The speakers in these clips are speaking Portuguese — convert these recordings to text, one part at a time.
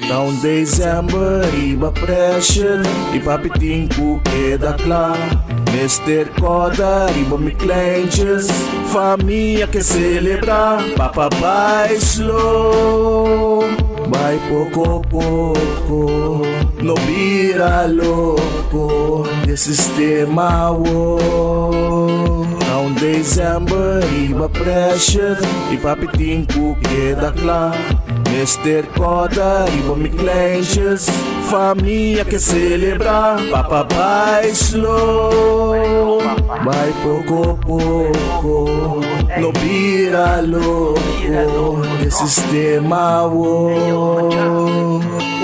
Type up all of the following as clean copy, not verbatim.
Taon December, iba pressure, ipapiting ko queda clar. Mr. Koda, iba mi clenches, família que celebrar. Papa vai slow, vai pouco pouco, no vira louco, de sistema wo. Taon December, iba pressure, ipapiting ko queda clar. Mr. Koda, iba mi clenches, família que celebrar. Papa vai slow, vai pouco pouco, no vira louco, de sistema wo.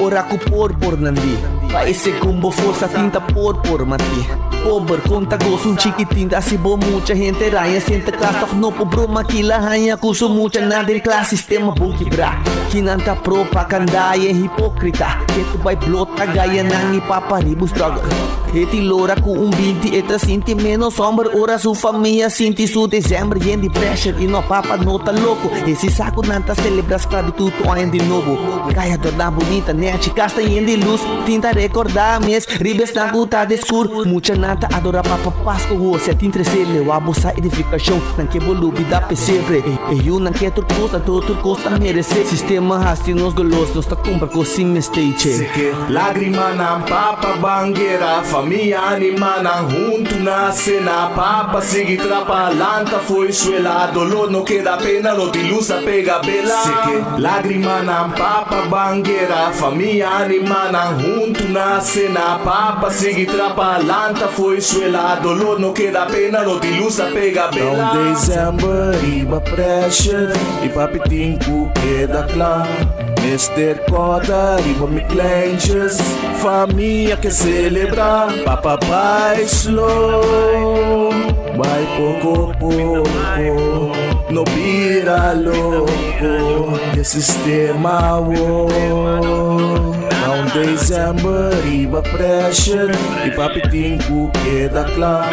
Ora ko por nandi, paese combo força tinta por mati. Pobre conta gozo un chiquitín, así bo mucha gente raya siente class toch no po bro makila hanya kuso mucha na del class sistema buki bra. Kinanta propaganda e hipokrita, que tu vai blota gaya nang ipaparibo struggle. Eti lora ku binti eta sinti menos somber ora su família sinti su dezembro e de pressure e no papa nota louco. Esse saco nanta celebra esclavitud ainda de novo. Gaya torna bonita net casta e de luz, tinta recordar mes ribes na guta de escuro. Mucha nanta adora papa pasco você te entresele o abusa edificação nan que volubi da sempre. E eu nan que turcosta merece sistema hasti nos golos nos ta compra com sim stage. Lágrima na papa bangueira, família anima na junto na cena. Papa sigue trapalanta, foi suela, dolor no queda pena, no te lusa pega bela. Lágrima na papa bangueira, família anima na junto na cena. Papa sigue trapalanta, foi suela, dolor no queda pena, no te lusa pega bela. Taon December, iba pressure, ipapiting ko queda clar. Mr. Koda, iba mi clenches, família que celebrar. Papa vai slow, vai pouco pouco, no vira louco, de sistema wo. Taon December, iba pressure, ipapiting ko queda clar.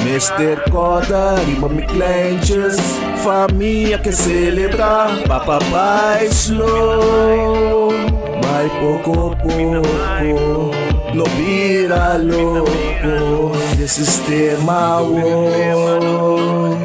Mr. Koda, iba mi clenches, família que celebrar. Papa vai slow, vai pouco pouco, no vira louco, de sistema wo.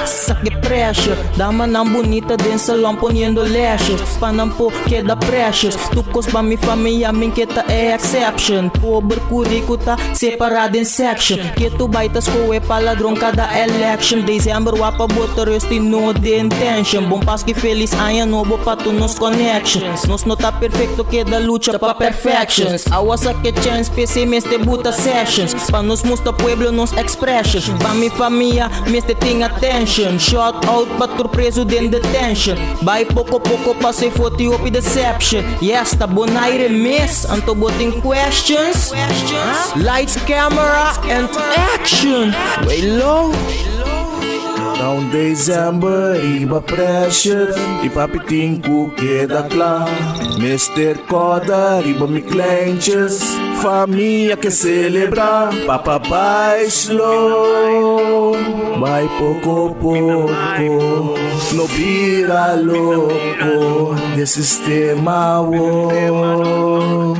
Saque pressure, dama nang bonita din salão poniendo lashes. Panampo queda precious, tukos pa mi família min kita é exception. Pobre currículo tá separado em section. Que tu baitas ko é paladrão cada election. Dezembro wapa bota resti no de intention. Bom pas que feliz aia novo pa tu nos connections. Nos não tá perfeito queda lucha pa perfections. Awasa que chance PC meste buta sessions. Pa nos musta pueblo nos expressions. Pa mi família meste ting attention. Shout out patur preso den detention. By pouco passei foto e op deception. Yes, tá bonaire miss. Anto boting questions. Lights, camera and action. Way low. Taon December, iba pressure, ipapiting ko queda clar. Mr. Koda, iba mi clenches, família que celebrar. Papa vai slow, vai pouco pouco, no vira louco, de sistema wo.